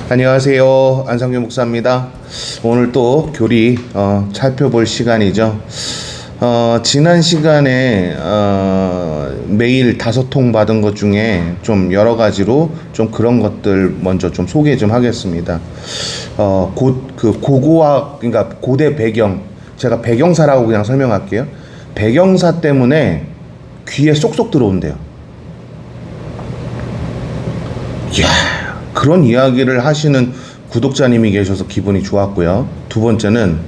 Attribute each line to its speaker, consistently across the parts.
Speaker 1: 안녕하세요. 안상규 목사입니다. 오늘 또 교리 살펴볼 시간이죠. 지난 시간에 메일 5통 받은 것 중에 좀 여러 가지로 좀 그런 것들 먼저 좀 소개 좀 하겠습니다. 고고학, 그러니까 고대 배경, 제가 배경사라고 그냥 설명할게요. 배경사 때문에 귀에 쏙쏙 들어온대요. 이야, 그런 이야기를 하시는 구독자님이 계셔서 기분이 좋았고요. 두 번째는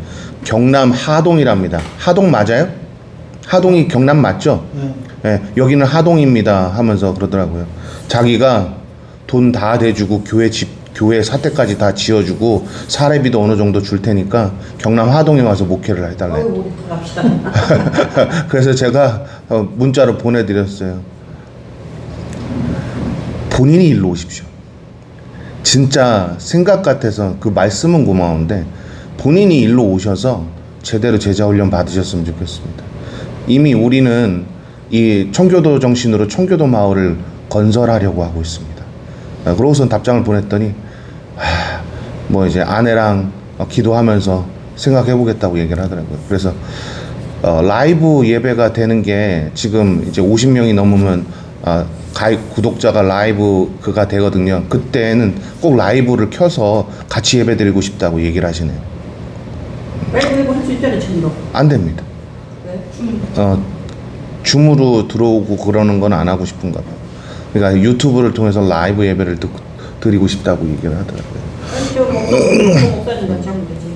Speaker 1: 경남 하동이랍니다. 하동 맞아요? 하동이 경남 맞죠? 네, 여기는 하동입니다 하면서 그러더라고요. 자기가 돈 다 대주고 교회 사택까지 다 지어주고 사례비도 어느 정도 줄 테니까 경남 하동에 와서 목회를 해달래.
Speaker 2: 우리 갑시다.
Speaker 1: 그래서 제가 문자로 보내드렸어요. 본인이 일로 오십시오. 진짜 생각 같아서 그 말씀은 고마운데 본인이 일로 오셔서 제대로 제자 훈련 받으셨으면 좋겠습니다. 이미 우리는 이 청교도 정신으로 청교도 마을을 건설하려고 하고 있습니다. 그러고선 답장을 보냈더니 뭐 이제 아내랑 기도하면서 생각해 보겠다고 얘기를 하더라고요. 그래서 라이브 예배가 되는 게 지금 이제 50명이 넘으면 가입 구독자가 라이브 그가 되거든요. 그때는 꼭 라이브를 켜서 같이 예배 드리고 싶다고 얘기를 하시네요.
Speaker 2: 라이브 할 수 있잖아요, 지금도.
Speaker 1: 안 됩니다.
Speaker 2: 네?
Speaker 1: 줌으로 들어오고 그러는 건 안 하고 싶은가 봐요. 그러니까 유튜브를 통해서 라이브 예배를 드리고 싶다고 얘기를 하더라고요.
Speaker 2: 아니, 저 목사님 같이 하면 되지.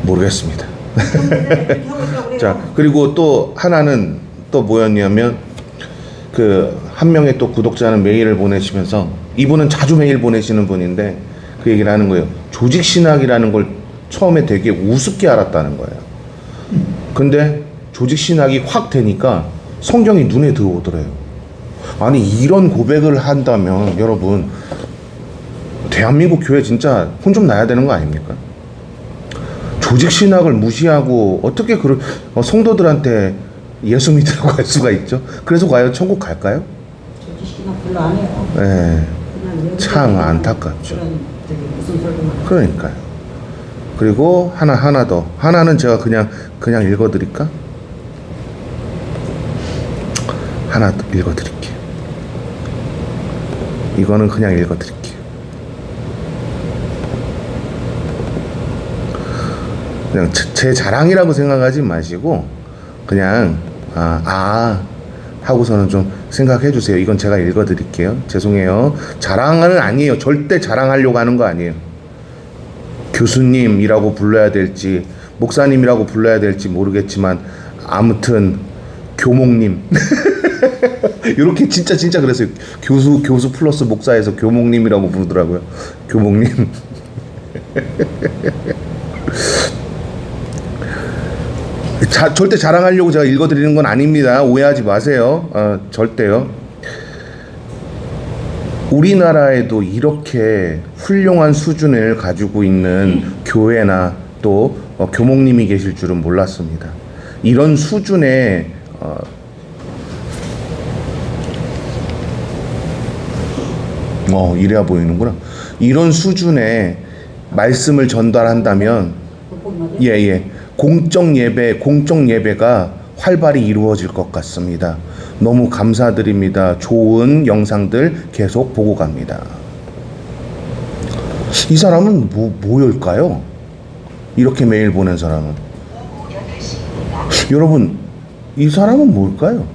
Speaker 1: 모르겠습니다.
Speaker 2: 그렇게 하고 있다고 그래요.
Speaker 1: 자, 그리고 또 하나는 또 뭐였냐면 한 명의 또 구독자는 메일을 보내시면서, 이분은 자주 메일 보내시는 분인데 그 얘기를 하는 거예요. 조직신학이라는 걸 처음에 되게 우습게 알았다는 거예요. 근데 조직신학이 확 되니까 성경이 눈에 들어오더래요. 아니, 이런 고백을 한다면 여러분, 대한민국 교회 진짜 혼 좀 나야 되는 거 아닙니까? 조직신학을 무시하고 어떻게 성도들한테 예수 믿으라고 할 수가 있죠? 그래서 과연 천국 갈까요?
Speaker 2: 조직신학 별로 안 해요.
Speaker 1: 네,
Speaker 2: 그냥
Speaker 1: 참 안타깝죠.
Speaker 2: 그런 되게 무슨 소리만.
Speaker 1: 그러니까요. 그리고 하나 더. 하나는 제가 그냥 읽어드릴까? 하나 더 읽어드릴게요. 이거는 그냥 읽어드릴게요. 그냥 제 자랑이라고 생각하지 마시고 그냥 하고서는 좀 생각해 주세요. 이건 제가 읽어드릴게요. 죄송해요. 자랑은 아니에요. 절대 자랑하려고 하는 거 아니에요. 교수님이라고 불러야 될지 목사님이라고 불러야 될지 모르겠지만 아무튼 교목님 이렇게 진짜 그랬어요. 교수 플러스 목사에서 교목님이라고 부르더라고요. 교목님. 절대 자랑하려고 제가 읽어드리는 건 아닙니다. 오해하지 마세요. 절대요. 우리나라에도 이렇게 훌륭한 수준을 가지고 있는 교회나 또 교목님이 계실 줄은 몰랐습니다. 이런 수준의 이래야 보이는구나. 이런 수준의 말씀을 전달한다면 공적 예배가 활발히 이루어질 것 같습니다. 너무 감사드립니다. 좋은 영상들 계속 보고 갑니다. 이 사람은 뭐일까요? 이렇게 메일 보낸 사람은. 여러분, 이 사람은 뭘까요?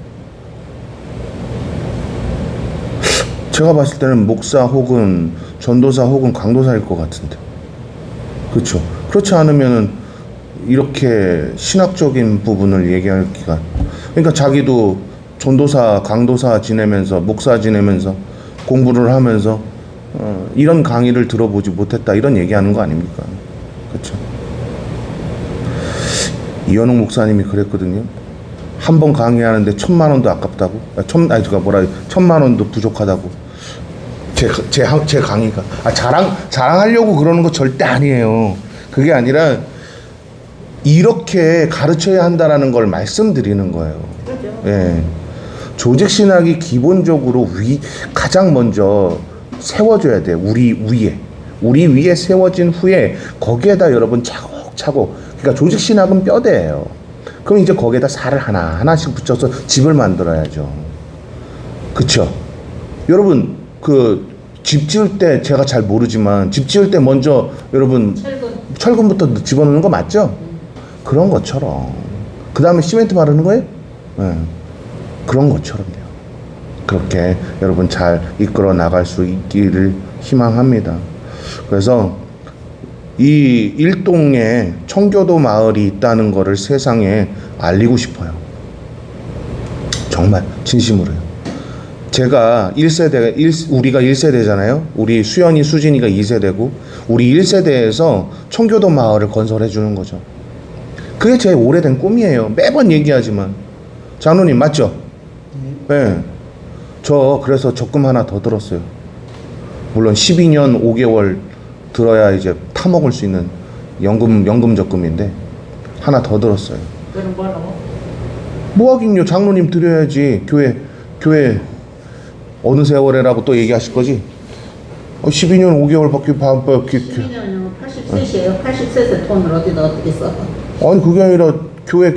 Speaker 1: 제가 봤을 때는 목사 혹은 전도사 혹은 강도사일 것 같은데. 그렇죠? 그렇지 않으면은 이렇게 신학적인 부분을 얘기할 기가. 그러니까 자기도 전도사, 강도사 지내면서 목사 지내면서 공부를 하면서 이런 강의를 들어보지 못했다 이런 얘기하는 거 아닙니까? 그렇죠? 이현웅 목사님이 그랬거든요. 한 번 강의하는데 1,000만 원도 아깝다고. 1,000만 원도 부족하다고. 제 강의가 자랑하려고 그러는 거 절대 아니에요. 그게 아니라 이렇게 가르쳐야 한다라는 걸 말씀드리는 거예요. 예. 조직신학이 기본적으로 가장 먼저 세워줘야 돼. 우리 위에 세워진 후에 거기에다 여러분 차곡차곡, 그러니까 조직 신학은 뼈대예요. 그럼 이제 거기에다 살을 하나씩 붙여서 집을 만들어야죠. 그쵸? 여러분 그 집 지을 때 제가 잘 모르지만 집 지을 때 먼저 여러분 철근부터 집어넣는 거 맞죠? 그런 것처럼 그 다음에 시멘트 바르는 거예요? 네. 그런 것처럼요. 그렇게 여러분 잘 이끌어 나갈 수 있기를 희망합니다. 그래서 이 일동에 청교도 마을이 있다는 것을 세상에 알리고 싶어요. 정말 진심으로요. 제가 우리가 1세대잖아요. 우리 수연이, 수진이가 2세대고 우리 1세대에서 청교도 마을을 건설해 주는 거죠. 그게 제 오래된 꿈이에요. 매번 얘기하지만. 장로님 맞죠? 네. 저 그래서 적금 하나 더 들었어요. 물론 12년 5개월 들어야 이제 타먹을 수 있는 연금 적금인데 하나 더 들었어요.
Speaker 2: 그럼 뭐라고?
Speaker 1: 뭐 하긴요. 장로님 드려야지. 교회 어느 세월에라고 또 얘기하실 거지? 12년 5개월밖에
Speaker 2: 12년이면 80세시에요. 80세에서 돈을 어떻게 써?
Speaker 1: 아니 그게 아니라 교회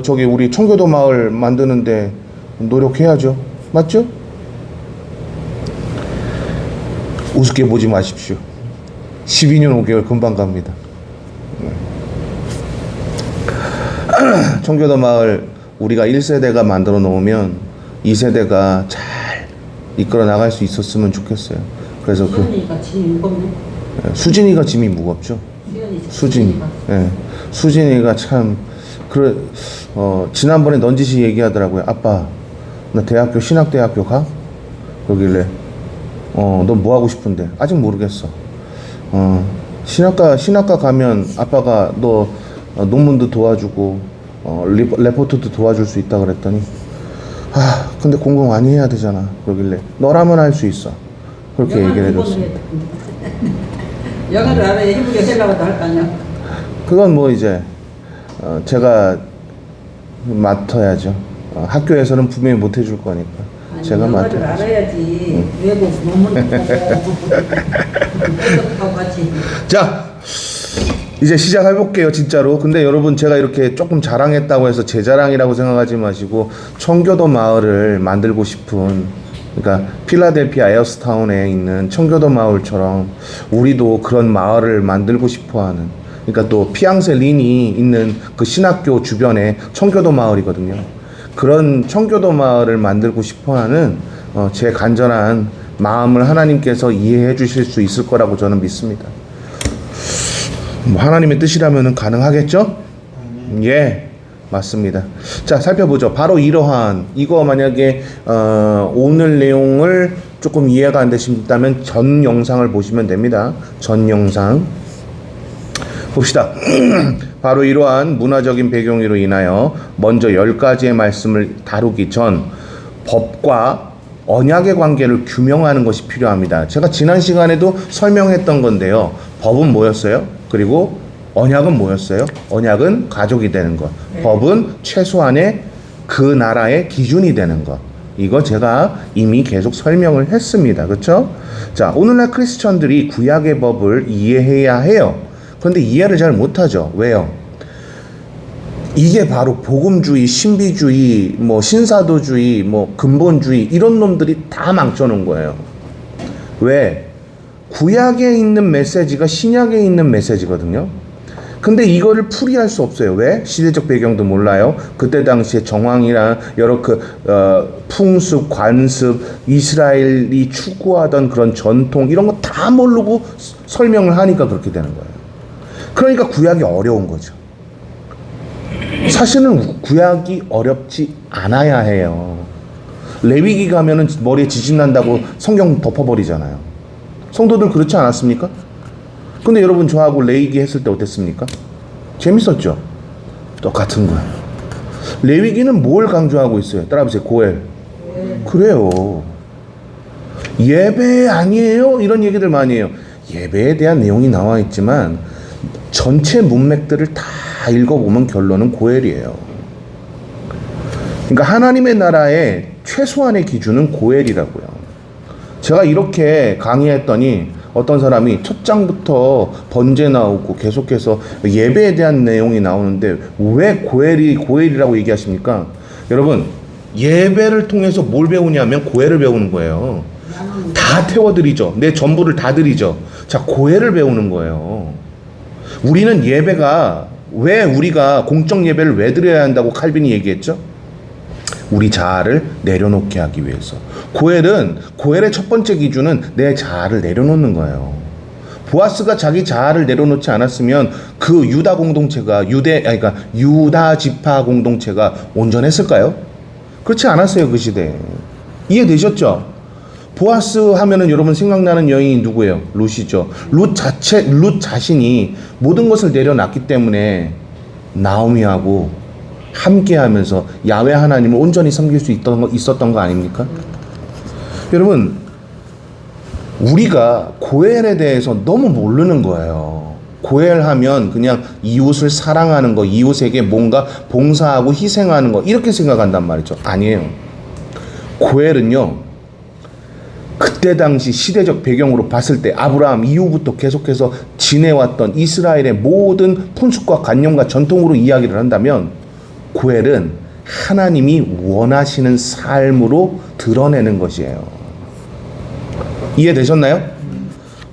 Speaker 1: 저기 우리 청교도 마을 만드는데 노력해야죠. 맞죠? 우습게 보지 마십시오. 12년 5개월 금방 갑니다. 청교도 마을 우리가 1세대가 만들어 놓으면 2세대가 잘 이끌어 나갈 수 있었으면 좋겠어요. 그래서
Speaker 2: 수연이가 짐이 무겁네.
Speaker 1: 수진이가 짐이 무겁죠. 수진이. 예. 수진이가 참 지난번에 넌지시 얘기하더라고요. 아빠 나 대학교 신학대학교 가? 그러길래 너 뭐 하고 싶은데? 아직 모르겠어. 신학과 가면 아빠가 너 논문도 도와주고 레포트도 도와줄 수 있다 그랬더니 근데 공부 많이 해야 되잖아. 그러길래 너라면 할 수 있어. 그렇게 얘기를 해줬습니다.
Speaker 2: 영어를 알아야 해보게 하려고도 할 거 아니야.
Speaker 1: 그건 뭐 이제 제가 맡아야죠. 학교에서는 분명히 못 해줄 거니까 제가 맡아야죠.
Speaker 2: 영어를 알아야지. 외국 논문도 보고 같이.
Speaker 1: 자 이제 시작해볼게요. 진짜로. 근데 여러분 제가 이렇게 조금 자랑했다고 해서 제 자랑이라고 생각하지 마시고 청교도 마을을 만들고 싶은, 그러니까 필라델피아 에어스타운에 있는 청교도 마을처럼 우리도 그런 마을을 만들고 싶어하는, 그러니까 또 피앙세 린이 있는 그 신학교 주변에 청교도 마을이거든요. 그런 청교도 마을을 만들고 싶어하는 제 간절한 마음을 하나님께서 이해해 주실 수 있을 거라고 저는 믿습니다. 뭐 하나님의 뜻이라면 가능하겠죠? 예, 맞습니다. 자, 살펴보죠. 바로 이러한, 이거 만약에 오늘 내용을 조금 이해가 안 되신다면 전 영상을 보시면 됩니다. 전 영상 봅시다. 바로 이러한 문화적인 배경으로 인하여 먼저 10가지의 말씀을 다루기 전 법과 언약의 관계를 규명하는 것이 필요합니다. 제가 지난 시간에도 설명했던 건데요. 법은 뭐였어요? 그리고 언약은 뭐였어요? 언약은 가족이 되는 것. 법은 최소한의 그 나라의 기준이 되는 것. 이거 제가 이미 계속 설명을 했습니다. 그렇죠? 자, 오늘날 크리스천들이 구약의 법을 이해해야 해요. 그런데 이해를 잘 못하죠. 왜요? 이게 바로 복음주의, 신비주의, 뭐 신사도주의, 뭐 근본주의 이런 놈들이 다 망쳐놓은 거예요. 왜? 구약에 있는 메시지가 신약에 있는 메시지거든요. 근데 이거를 풀이할 수 없어요. 왜? 시대적 배경도 몰라요. 그때 당시에 정황이나 여러 풍습, 관습, 이스라엘이 추구하던 그런 전통 이런 거 다 모르고 설명을 하니까 그렇게 되는 거예요. 그러니까 구약이 어려운 거죠. 사실은 구약이 어렵지 않아야 해요. 레위기 가면은 머리에 지진 난다고 성경 덮어버리잖아요. 성도들 그렇지 않았습니까? 근데 여러분 저하고 레위기 했을 때 어땠습니까? 재밌었죠? 똑같은 거예요. 레위기는 뭘 강조하고 있어요? 따라해보세요. 고엘. 그래요. 예배 아니에요? 이런 얘기들 많이 해요. 예배에 대한 내용이 나와 있지만 전체 문맥들을 다 읽어보면 결론은 고엘이에요. 그러니까 하나님의 나라의 최소한의 기준은 고엘이라고요. 제가 이렇게 강의했더니 어떤 사람이 첫 장부터 번제 나오고 계속해서 예배에 대한 내용이 나오는데 왜 고엘이라고 얘기하십니까? 여러분, 예배를 통해서 뭘 배우냐면 고엘을 배우는 거예요. 다 태워드리죠. 내 전부를 다 드리죠. 자, 고엘을 배우는 거예요. 우리는 예배가, 왜 우리가 공적 예배를 왜 드려야 한다고 칼빈이 얘기했죠? 우리 자아를 내려놓게 하기 위해서. 고엘의 첫 번째 기준은 내 자아를 내려놓는 거예요. 보아스가 자기 자아를 내려놓지 않았으면 그 유다 공동체가 그러니까 유다 지파 공동체가 온전했을까요? 그렇지 않았어요, 그 시대에. 이해되셨죠? 보아스 하면은 여러분 생각나는 여인이 누구예요? 룻이죠. 룻 자신이 모든 것을 내려놨기 때문에 나오미하고 함께하면서 야훼 하나님을 온전히 섬길 수 있었던 거 아닙니까? 여러분, 우리가 고엘에 대해서 너무 모르는 거예요. 고엘하면 그냥 이웃을 사랑하는 거, 이웃에게 뭔가 봉사하고 희생하는 거, 이렇게 생각한단 말이죠. 아니에요. 고엘은요, 그때 당시 시대적 배경으로 봤을 때 아브라함 이후부터 계속해서 지내왔던 이스라엘의 모든 풍습과 관념과 전통으로 이야기를 한다면 고엘은 하나님이 원하시는 삶으로 드러내는 것이에요. 이해되셨나요?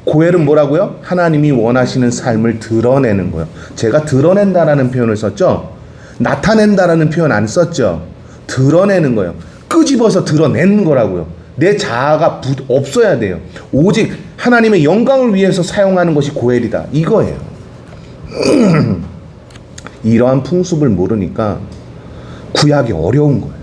Speaker 1: 고엘은 뭐라고요? 하나님이 원하시는 삶을 드러내는 거예요. 제가 드러낸다라는 표현을 썼죠? 나타낸다라는 표현 안 썼죠? 드러내는 거예요. 끄집어서 드러내는 거라고요. 내 자아가 없어야 돼요. 오직 하나님의 영광을 위해서 사용하는 것이 고엘이다. 이거예요. 이러한 풍습을 모르니까 구약이 어려운 거예요.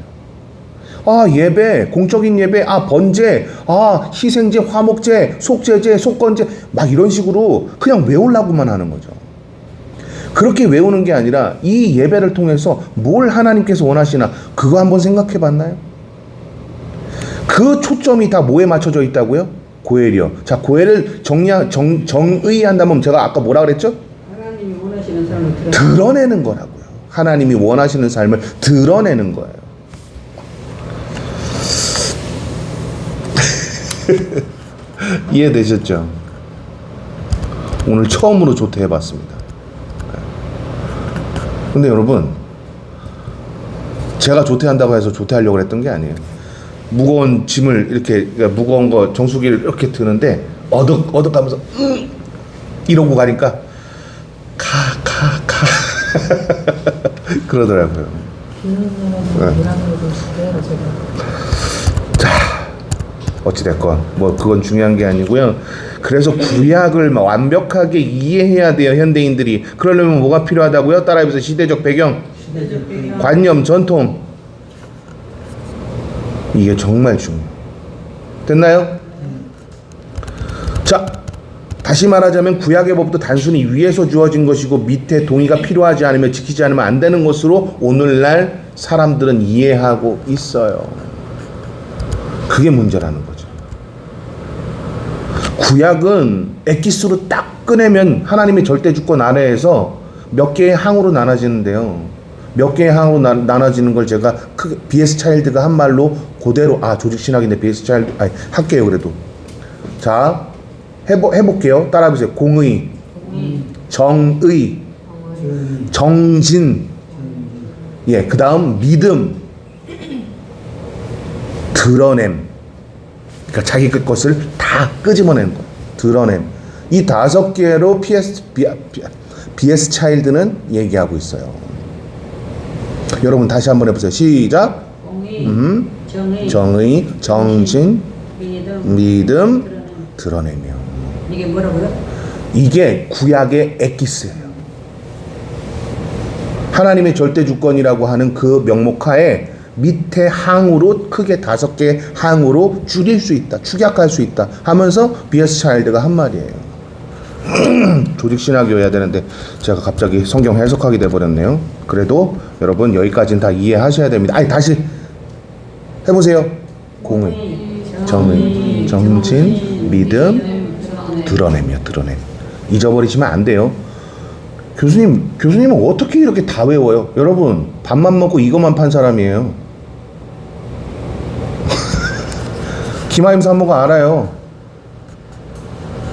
Speaker 1: 아, 예배, 공적인 예배, 아, 번제, 아, 희생제, 화목제, 속죄제, 속건제, 막 이런 식으로 그냥 외우려고만 하는 거죠. 그렇게 외우는 게 아니라 이 예배를 통해서 뭘 하나님께서 원하시나 그거 한번 생각해 봤나요? 그 초점이 다 뭐에 맞춰져 있다고요? 고엘이요. 자, 고엘을 정의한다면 제가 아까 뭐라 그랬죠?
Speaker 2: 하나님이 원하시는 삶을
Speaker 1: 드러내는 거라고요. 하나님이 원하시는 삶을 드러내는 거예요. 이해되셨죠? 오늘 처음으로 조퇴해봤습니다. 근데 여러분, 제가 조퇴한다고 해서 조퇴하려고 했던 게 아니에요. 무거운 짐을 이렇게, 그러니까 무거운 거 정수기를 이렇게 드는데 어둑하면서 이러고 가니까 가 그러더라고요. 자, 어찌됐건 뭐 그건 중요한 게 아니고요. 그래서 구약을 완벽하게 이해해야 돼요, 현대인들이. 그러려면 뭐가 필요하다고요? 따라해보세요. 시대적 배경, 관념, 전통. 이게 정말 중요해요. 됐나요? 자, 다시 말하자면 구약의 법도 단순히 위에서 주어진 것이고 밑에 동의가 필요하지 않으면 지키지 않으면 안 되는 것으로 오늘날 사람들은 이해하고 있어요. 그게 문제라는 거죠. 구약은 엑기스로 딱 꺼내면 하나님의 절대 주권 아래에서 몇 개의 항으로 나눠지는데요. 몇 개의 항으로 나눠지는 걸 제가 크게 BS 차일드가 한 말로 그대로, 조직 신학인데 BS 차일드 할게요. 그래도 자, 해볼게요. 따라해보세요. 공의, 정의, 정진, 예, 그 다음 믿음, 드러냄. 그러니까 자기 것을 다 끄집어내는 거예요. 드러냄. 이 5개로 BS 차일드는 얘기하고 있어요. 여러분 다시 한번 해보세요. 시작. 공의, 정의, 정진, 믿음, 드러내며.
Speaker 2: 이게 뭐라고요?
Speaker 1: 이게 구약의 엑기스예요. 하나님의 절대 주권이라고 하는 그 명목하에 밑에 항으로 크게 5개 항으로 줄일 수 있다, 축약할 수 있다 하면서 BS 차일드가 한 말이에요. 조직 신학이어야 되는데 제가 갑자기 성경 해석하게 돼버렸네요. 그래도 여러분 여기까지는 다 이해하셔야 됩니다. 다시 해보세요. 공의, 정의, 정진, 믿음, 드러내며. 잊어버리시면 안 돼요. 교수님은 어떻게 이렇게 다 외워요? 여러분, 밥만 먹고 이것만 판 사람이에요. 김하임 사모가 알아요.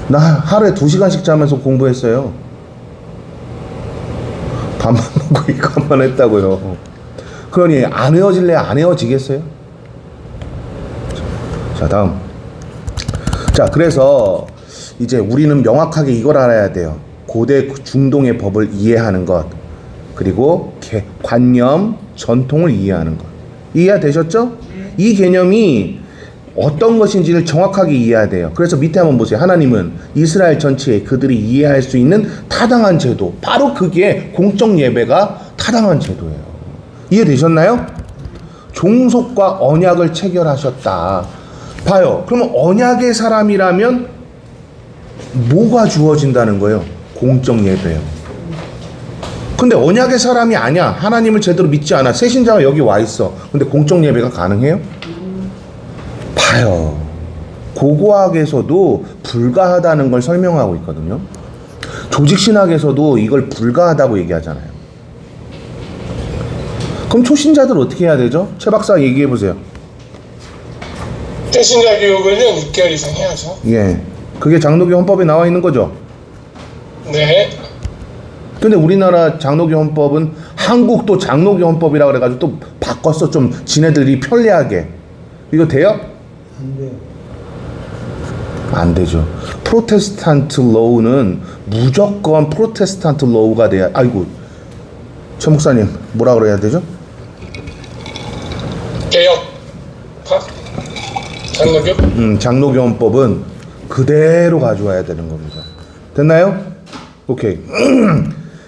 Speaker 1: 나 하루에 2시간씩 자면서 공부했어요. 밥만 먹고 이것만 했다고요. 그러니 안 헤어질래? 안 헤어지겠어요? 자, 다음. 자, 그래서 이제 우리는 명확하게 이걸 알아야 돼요. 고대 중동의 법을 이해하는 것, 그리고 관념, 전통을 이해하는 것. 이해되셨죠? 이 개념이 어떤 것인지를 정확하게 이해해야 돼요. 그래서 밑에 한번 보세요. 하나님은 이스라엘 전체에 그들이 이해할 수 있는 타당한 제도, 바로 그게 공적 예배가 타당한 제도예요. 이해되셨나요? 종속과 언약을 체결하셨다. 봐요. 그러면 언약의 사람이라면 뭐가 주어진다는 거예요? 공적 예배요. 근데 언약의 사람이 아니야. 하나님을 제대로 믿지 않아. 새신자가 여기 와 있어. 근데 공적 예배가 가능해요? 봐요. 고고학에서도 불가하다는 걸 설명하고 있거든요. 조직신학에서도 이걸 불가하다고 얘기하잖아요. 그럼 초신자들 어떻게 해야 되죠? 최 박사 얘기해 보세요.
Speaker 3: 새신자 교육을요 6개월 이상 해야죠.
Speaker 1: 예, 그게 장로교 헌법에 나와 있는 거죠.
Speaker 3: 네.
Speaker 1: 근데 우리나라 장로교 헌법은 한국도 장로교 헌법이라 그래가지고 또 바꿨어. 좀 지네들이 편리하게. 이거 돼요?
Speaker 4: 안 돼요.
Speaker 1: 안 되죠. 프로테스탄트 로우는 무조건 프로테스탄트 로우가 돼야. 아이고, 최 목사님 뭐라 그래야 되죠?
Speaker 3: 개혁파? 장로교?
Speaker 1: 장로교 헌법은 그대로 가져와야 되는 겁니다. 됐나요? 오케이.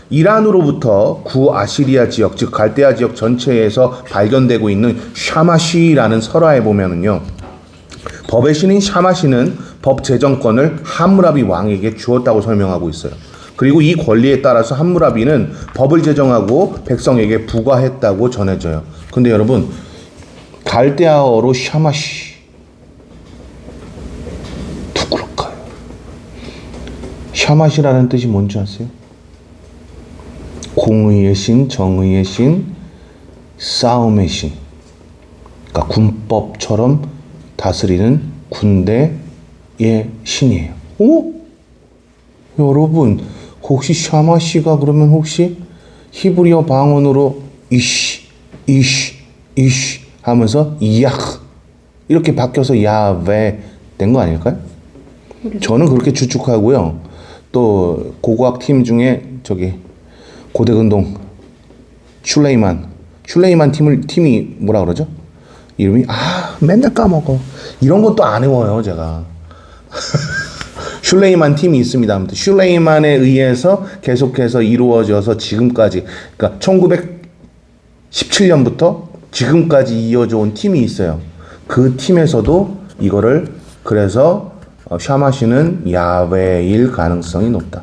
Speaker 1: 이란으로부터 구아시리아 지역, 즉 갈대아 지역 전체에서 발견되고 있는 샤마시라는 설화에 보면은요, 법의 신인 샤마시는 법 제정권을 함무라비 왕에게 주었다고 설명하고 있어요. 그리고 이 권리에 따라서 함무라비는 법을 제정하고 백성에게 부과했다고 전해져요. 근데 여러분, 갈대아어로 샤마시 누구일까요? 샤마시라는 뜻이 뭔지 아세요? 공의의 신, 정의의 신, 싸움의 신. 그러니까 군법처럼 다스리는 군대의 신이에요. 오? 여러분, 혹시 샤마시가 그러면 혹시 히브리어 방언으로 이시 하면서 야흐 이렇게 바뀌어서 야베 된 거 아닐까요? 저는 그렇게 추측하고요. 또 고고학 팀 중에 저기 고대근동 슐레이만 팀이 뭐라 그러죠? 이름이 맨날 까먹어. 이런 것도 안 외워요 제가. 슐레이만 팀이 있습니다. 아무튼 슐레이만에 의해서 계속해서 이루어져서 지금까지, 그러니까 1917년부터 지금까지 이어져 온 팀이 있어요. 그 팀에서도 이거를 그래서 샤마시는 야훼일 가능성이 높다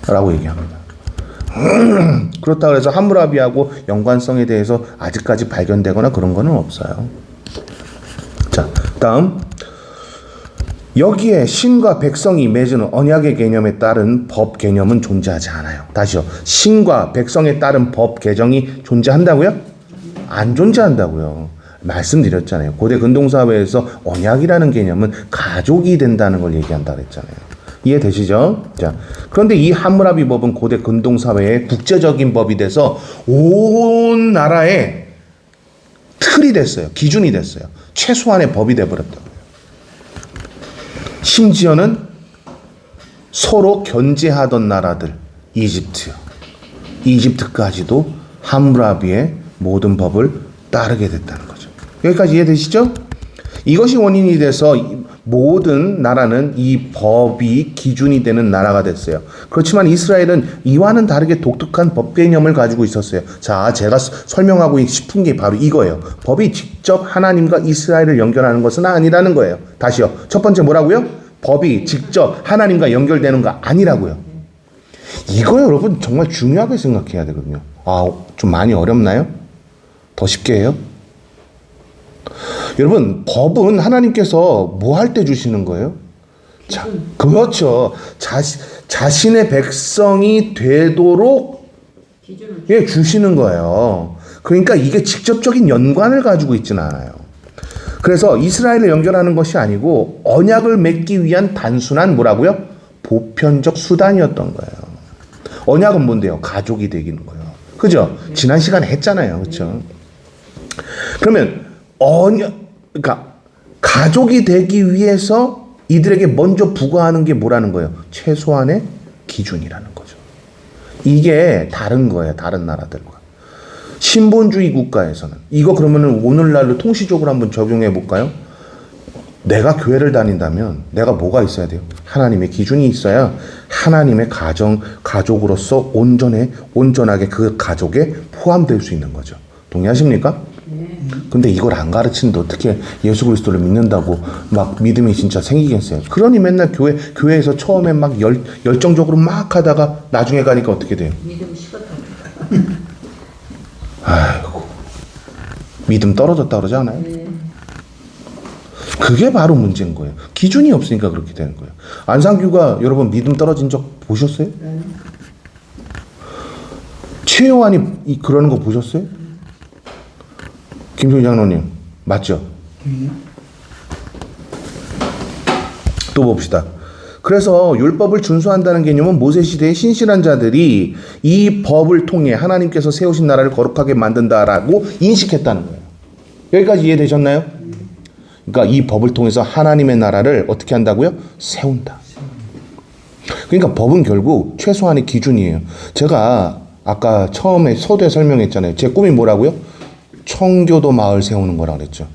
Speaker 1: 라고 얘기합니다. 그렇다고 해서 함무라비하고 연관성에 대해서 아직까지 발견되거나 그런 거는 없어요. 자, 다음. 여기에 신과 백성이 맺은 언약의 개념에 따른 법 개념은 존재하지 않아요. 다시요. 신과 백성에 따른 법 개정이 존재한다고요? 안 존재한다고요. 말씀드렸잖아요. 고대 근동사회에서 언약이라는 개념은 가족이 된다는 걸 얘기한다 그랬잖아요. 이해되시죠? 자, 그런데 이 함무라비 법은 고대 근동사회의 국제적인 법이 돼서 온 나라의 틀이 됐어요. 기준이 됐어요. 최소한의 법이 돼버렸다고요. 심지어는 서로 견제하던 나라들, 이집트까지도 함무라비의 모든 법을 따르게 됐다는 거죠. 여기까지 이해되시죠? 이것이 원인이 돼서 모든 나라는 이 법이 기준이 되는 나라가 됐어요. 그렇지만 이스라엘은 이와는 다르게 독특한 법 개념을 가지고 있었어요. 자, 제가 설명하고 싶은 게 바로 이거예요. 법이 직접 하나님과 이스라엘을 연결하는 것은 아니라는 거예요. 다시요. 첫 번째 뭐라고요? 법이 직접 하나님과 연결되는 거 아니라고요. 이거 여러분 정말 중요하게 생각해야 되거든요. 좀 많이 어렵나요? 더 쉽게 해요? 여러분, 법은 하나님께서 뭐 할 때 주시는 거예요? 자, 그렇죠. 자신의 백성이 되도록 주시는 거예요. 그러니까 이게 직접적인 연관을 가지고 있지는 않아요. 그래서 이스라엘을 연결하는 것이 아니고 언약을 맺기 위한 단순한 뭐라고요? 보편적 수단이었던 거예요. 언약은 뭔데요? 가족이 되기는 거예요. 그죠? 지난 시간에 했잖아요. 그렇죠? 그러면 그러니까 가족이 되기 위해서 이들에게 먼저 부과하는 게 뭐라는 거예요? 최소한의 기준이라는 거죠. 이게 다른 거예요. 다른 나라들과. 신본주의 국가에서는. 이거 그러면은 오늘날로 통시적으로 한번 적용해 볼까요? 내가 교회를 다닌다면 내가 뭐가 있어야 돼요? 하나님의 기준이 있어야 하나님의 가족으로서 온전하게 그 가족에 포함될 수 있는 거죠. 동의하십니까? 근데 이걸 안 가르치는데 어떻게 예수 그리스도를 믿는다고 막 믿음이 진짜 생기겠어요? 그러니 맨날 교회에서 처음에 막 열정적으로 막 하다가 나중에 가니까 어떻게 돼요?
Speaker 2: 믿음 식었다.
Speaker 1: 아이고, 믿음 떨어졌다 그러지 않아요? 그게 바로 문제인 거예요. 기준이 없으니까 그렇게 되는 거예요. 안상규가 여러분 믿음 떨어진 적 보셨어요? 최요한이 그러는 거 보셨어요? 김종희 장로님 맞죠? 또 봅시다. 그래서 율법을 준수한다는 개념은 모세 시대의 신실한 자들이 이 법을 통해 하나님께서 세우신 나라를 거룩하게 만든다라고 인식했다는 거예요. 여기까지 이해되셨나요? 그러니까 이 법을 통해서 하나님의 나라를 어떻게 한다고요? 세운다. 그러니까 법은 결국 최소한의 기준이에요. 제가 아까 처음에 서두에 설명했잖아요. 제 꿈이 뭐라고요? 청교도 마을 세우는 거라 그랬죠.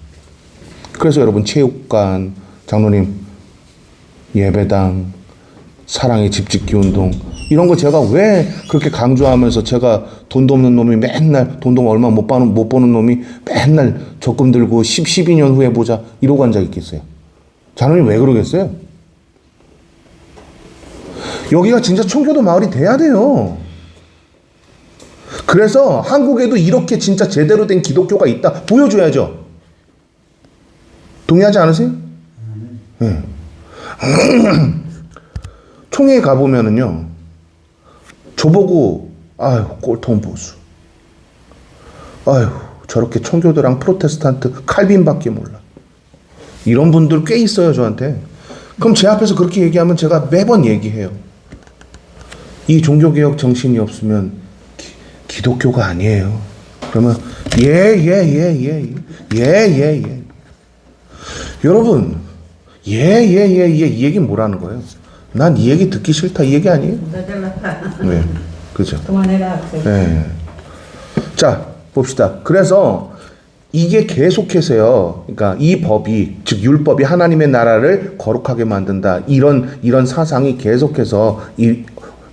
Speaker 1: 그래서 여러분 체육관, 장로님 예배당, 사랑의 집짓기 운동 이런 거 제가 왜 그렇게 강조하면서 제가 돈도 없는 놈이 맨날 돈도 얼마 못 버는 놈이 맨날 적금 들고 12년 후에 보자 이러고 앉아 있겠어요. 장로님 왜 그러겠어요? 여기가 진짜 청교도 마을이 돼야 돼요. 그래서 한국에도 이렇게 진짜 제대로 된 기독교가 있다 보여줘야죠. 동의하지 않으세요? 네. 총회에 가보면은요, 저보고, 아유, 꼴통 보수. 아유, 저렇게 청교도랑 프로테스탄트, 칼빈밖에 몰라. 이런 분들 꽤 있어요, 저한테. 그럼 제 앞에서 그렇게 얘기하면 제가 매번 얘기해요. 이 종교개혁 정신이 없으면 기독교가 아니에요. 그러면, 예. 여러분, 이 얘기는 뭐라는 거예요? 난 이 얘기 듣기 싫다 이 얘기 아니에요? 네, 그죠.
Speaker 2: 그만해라.
Speaker 1: 네. 자, 봅시다. 그래서 이게 계속해서요. 그러니까 이 법이 즉 율법이 하나님의 나라를 거룩하게 만든다. 이런 사상이 계속해서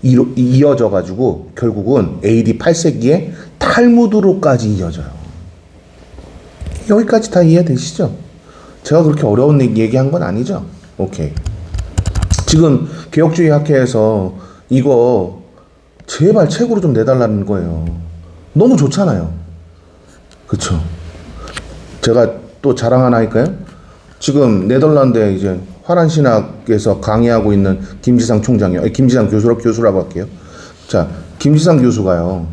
Speaker 1: 이어져 가지고 결국은 AD 8세기에 탈무드로까지 이어져요. 여기까지 다 이해되시죠? 제가 그렇게 어려운 얘기한 건 아니죠? 오케이. 지금 개혁주의 학회에서 이거 제발 책으로 좀 내달라는 거예요. 너무 좋잖아요. 그쵸? 제가 또 자랑 하나 할까요? 지금 네덜란드에 이제 화란신학에서 강의하고 있는 김지상 총장이요. 김지상 교수라고 할게요. 자, 김지상 교수가요.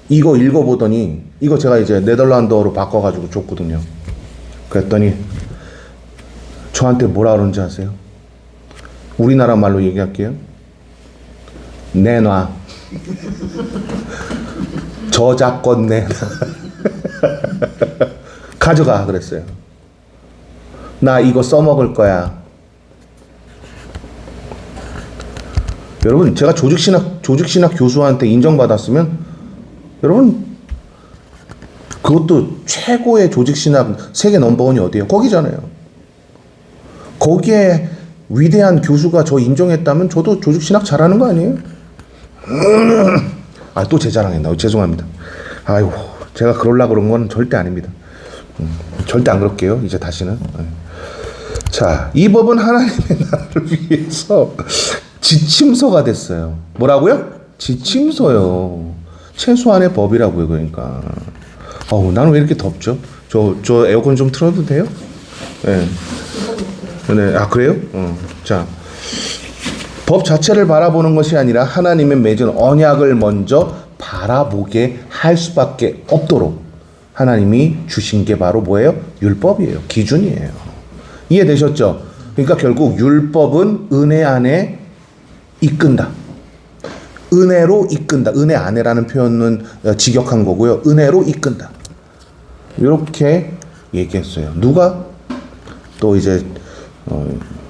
Speaker 1: 이거 읽어보더니 이거 제가 이제 네덜란드어로 바꿔가지고 줬거든요. 그랬더니 저한테 뭐라 그러는지 아세요? 우리나라 말로 얘기할게요. 내놔. 저작권 내놔. 가져가 그랬어요. 나 이거 써먹을 거야. 여러분 제가 조직신학 교수한테 인정받았으면 여러분 그것도 최고의 조직신학 세계 넘버원이 어디예요? 거기잖아요. 거기에 위대한 교수가 저 인정했다면 저도 조직신학 잘하는 거 아니에요? 아, 또 제 자랑했나? 죄송합니다. 아이고, 제가 그러려고 그런 건 절대 아닙니다. 절대 안 그럴게요. 이제 다시는. 자, 이 법은 하나님의 나라를 위해서 지침서가 됐어요. 뭐라고요? 지침서요. 최소한의 법이라고요. 그러니까. 나는 왜 이렇게 덥죠? 저 에어컨 좀 틀어도 돼요? 네. 네, 아 그래요? 자, 법 자체를 바라보는 것이 아니라 하나님의 맺은 언약을 먼저 바라보게 할 수밖에 없도록 하나님이 주신 게 바로 뭐예요? 율법이에요. 기준이에요. 이해되셨죠? 그러니까 결국 율법은 은혜 안에 이끈다. 은혜로 이끈다. 은혜 안에라는 표현은 직역한 거고요. 은혜로 이끈다. 이렇게 얘기했어요. 누가? 또 이제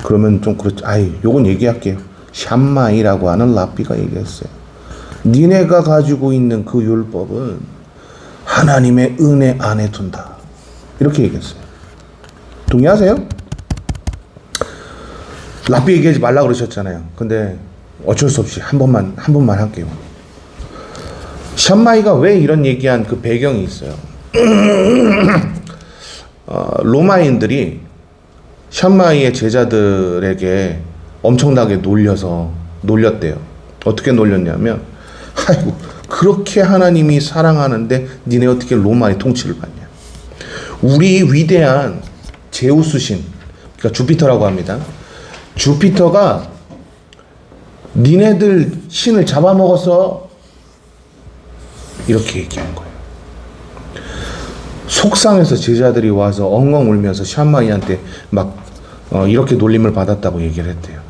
Speaker 1: 그러면 좀 그렇죠. 요건 얘기할게요. 샴마이라고 하는 랍비가 얘기했어요. 니네가 가지고 있는 그 율법은 하나님의 은혜 안에 둔다. 이렇게 얘기했어요. 동의하세요? 랍비 얘기하지 말라 그러셨잖아요. 근데 어쩔 수 없이 한 번만 할게요. 샴마이가 왜 이런 얘기한 그 배경이 있어요. 로마인들이 샴마이의 제자들에게 엄청나게 놀렸대요. 어떻게 놀렸냐면, 아이고, 그렇게 하나님이 사랑하는데 니네 어떻게 로마의 통치를 받냐. 우리 위대한 제우스 신, 그러니까 주피터라고 합니다. 주피터가 니네들 신을 잡아먹어서 이렇게 얘기한 거예요. 속상해서 제자들이 와서 엉엉 울면서 샴마이한테 막 이렇게 놀림을 받았다고 얘기를 했대요.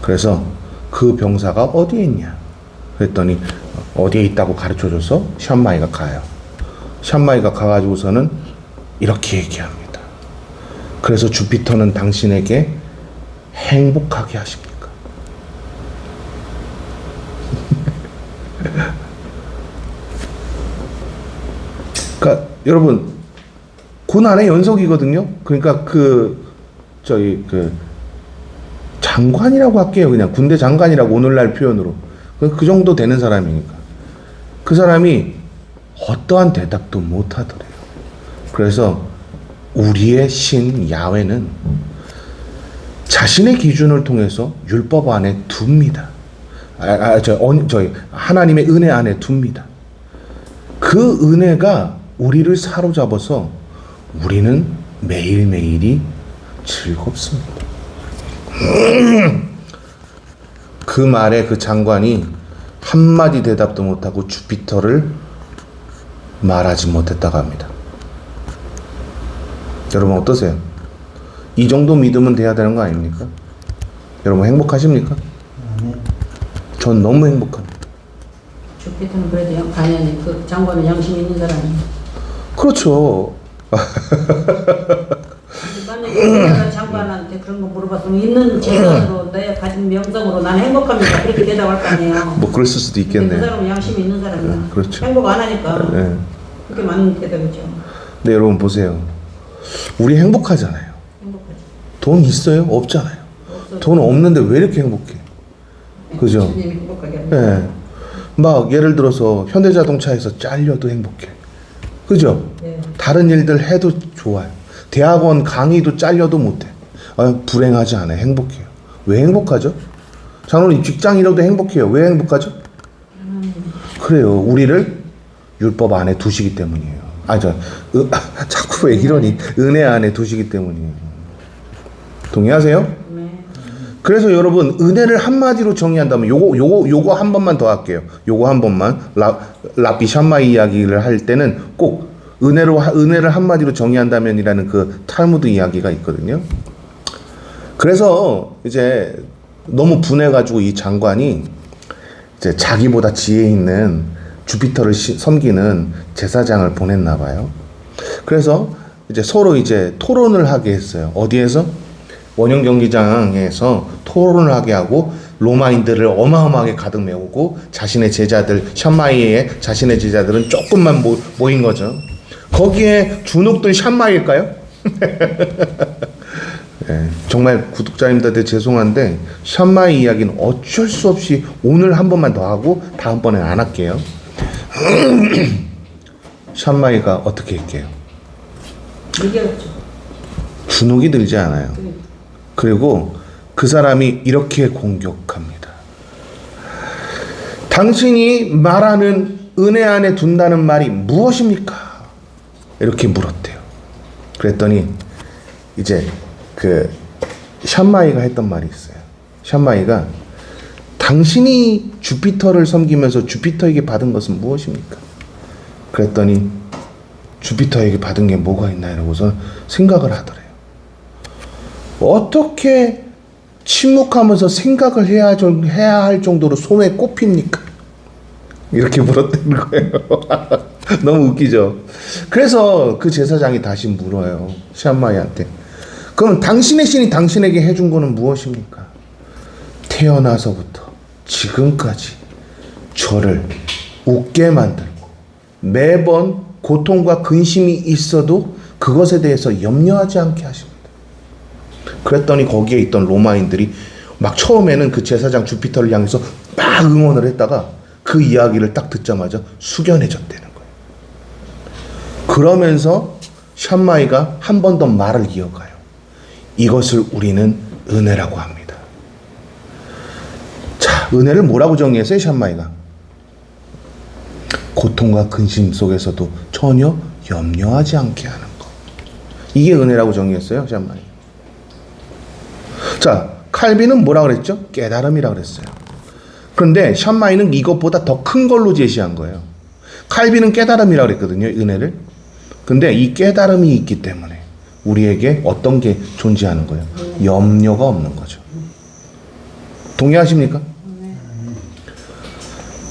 Speaker 1: 그래서 그 병사가 어디에 있냐 그랬더니 어디에 있다고 가르쳐줘서 샴마이가 가요. 샴마이가 가가지고서는 이렇게 얘기합니다. 그래서 주피터는 당신에게 행복하게 하십니까? 그러니까 여러분 고난의 연속이거든요. 그러니까 저희 장관이라고 할게요. 그냥 군대 장관이라고 오늘날 표현으로 그 정도 되는 사람이니까 그 사람이 어떠한 대답도 못 하더래요. 그래서 우리의 신 야훼는 자신의 기준을 통해서 율법 안에 둡니다. 저희 하나님의 은혜 안에 둡니다. 그 은혜가 우리를 사로잡아서 우리는 매일매일이 즐겁습니다. 그 말에 그 장관이 한마디 대답도 못하고 주피터를 말하지 못했다고 합니다. 여러분 어떠세요? 이 정도 믿음은 돼야 되는 거 아닙니까? 여러분 행복하십니까? 전 너무 행복합니다.
Speaker 2: 주피터는 그래도 당연히 그 장관은 양심 있는 사람이에요.
Speaker 1: 그렇죠.
Speaker 2: 만약에 장관한테 그런 거 물어봤으면 있는 재산으로 내 가진 명성으로 나는 행복합니다. 그렇게 대답할 거 아니에요.
Speaker 1: 뭐 그랬을 수도
Speaker 2: 그
Speaker 1: 있겠네요.
Speaker 2: 사람은 양심이 있는 사람이야.
Speaker 1: 그렇죠.
Speaker 2: 행복 안 하니까
Speaker 1: 네.
Speaker 2: 그렇게 맞는 대답이죠.
Speaker 1: 네, 여러분 보세요. 우리 행복하잖아요.
Speaker 2: 행복하지.
Speaker 1: 돈 있어요? 없잖아요. 돈 없는데 왜 이렇게 행복해? 그죠?
Speaker 2: 주님이 행복하게 합니다.
Speaker 1: 네. 막 예를 들어서 현대자동차에서 잘려도 행복해. 그죠?
Speaker 2: 네.
Speaker 1: 다른 일들 해도 좋아요. 대학원 강의도 잘려도 못해. 불행하지 않아요. 행복해요. 왜 행복하죠? 장로님 직장 잃어도 행복해요. 왜 행복하죠? 그래요. 우리를 율법 안에 두시기 때문이에요. 자꾸 왜 이러니? 은혜 안에 두시기 때문이에요. 동의하세요?
Speaker 2: 네.
Speaker 1: 그래서 여러분 은혜를 한마디로 정의한다면 요거 한 번만 더 할게요. 요거 한 번만 랍비 샴마이 이야기를 할 때는 꼭 은혜를 한마디로 정의한다면이라는 그 탈무드 이야기가 있거든요. 그래서 이제 너무 분해가지고 이 장관이 이제 자기보다 지혜 있는 주피터를 섬기는 제사장을 보냈나 봐요. 그래서 이제 서로 이제 토론을 하게 했어요. 어디에서? 원형 경기장에서 토론을 하게 하고 로마인들을 어마어마하게 가득 메우고 자신의 제자들 샴마이의 자신의 제자들은 조금만 모인 거죠. 거기에 주눅들 샴마이일까요? 네, 정말 구독자님들한테 죄송한데 샴마이 이야기는 어쩔 수 없이 오늘 한 번만 더 하고 다음번엔 안 할게요. 샴마이가 어떻게 할게요?
Speaker 2: 이겼죠.
Speaker 1: 주눅이 들지 않아요. 그리고 그 사람이 이렇게 공격합니다. 당신이 말하는 은혜 안에 둔다는 말이 무엇입니까? 이렇게 물었대요. 그랬더니 이제 그 샴마이가 했던 말이 있어요. 샴마이가 당신이 주피터를 섬기면서 주피터에게 받은 것은 무엇입니까? 그랬더니 주피터에게 받은 게 뭐가 있나 이러고서 생각을 하더래요. 어떻게 침묵하면서 생각을 해야 할 정도로 손에 꼽힙니까? 이렇게 물었다는 거예요. 너무 웃기죠. 그래서 그 제사장이 다시 물어요. 샤마이한테. 그럼 당신의 신이 당신에게 해준 거는 무엇입니까? 태어나서부터 지금까지 저를 웃게 만들고 매번 고통과 근심이 있어도 그것에 대해서 염려하지 않게 하십니다. 그랬더니 거기에 있던 로마인들이 막 처음에는 그 제사장 주피터를 향해서 막 응원을 했다가 그 이야기를 딱 듣자마자 숙연해졌다는 거예요. 그러면서 샴마이가 한 번 더 말을 이어가요. 이것을 우리는 은혜라고 합니다. 자, 은혜를 뭐라고 정의했어요, 샴마이가? 고통과 근심 속에서도 전혀 염려하지 않게 하는 것. 이게 은혜라고 정의했어요, 샴마이. 자, 칼빈은 뭐라 그랬죠? 깨달음이라 그랬어요. 그런데 샴마이는 이것보다 더 큰 걸로 제시한 거예요. 칼빈은 깨달음이라 그랬거든요, 은혜를. 근데 이 깨달음이 있기 때문에 우리에게 어떤 게 존재하는 거예요? 염려가 없는 거죠. 동의하십니까?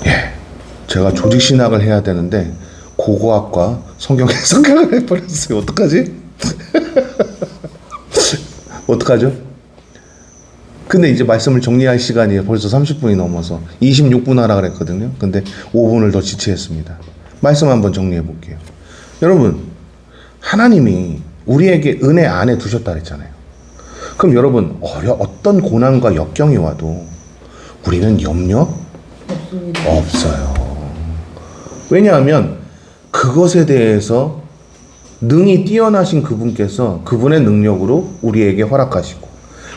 Speaker 1: 예. 제가 조직신학을 해야 되는데 고고학과 성경 해석을 해버렸어요. 어떡하지? 어떡하죠? 근데 이제 말씀을 정리할 시간이 벌써 30분이 넘어서 26분 하라 그랬거든요. 근데 5분을 더 지체했습니다. 말씀 한번 정리해 볼게요. 여러분, 하나님이 우리에게 은혜 안에 두셨다 그랬잖아요. 그럼 여러분, 어떤 고난과 역경이 와도 우리는 염려 없어요. 왜냐하면 그것에 대해서 능히 뛰어나신 그분께서 그분의 능력으로 우리에게 허락하시고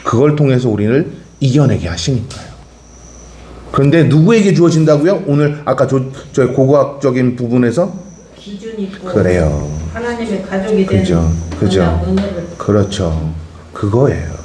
Speaker 1: 그걸 통해서 우리를 이겨내게 하시니까요. 그런데 누구에게 주어진다고요? 오늘 아까 저의 고고학적인 부분에서
Speaker 2: 기준 있고
Speaker 1: 그래요.
Speaker 2: 하나님의 가족이 된
Speaker 1: 그죠.
Speaker 2: 은혜를
Speaker 1: 그렇죠. 그거예요.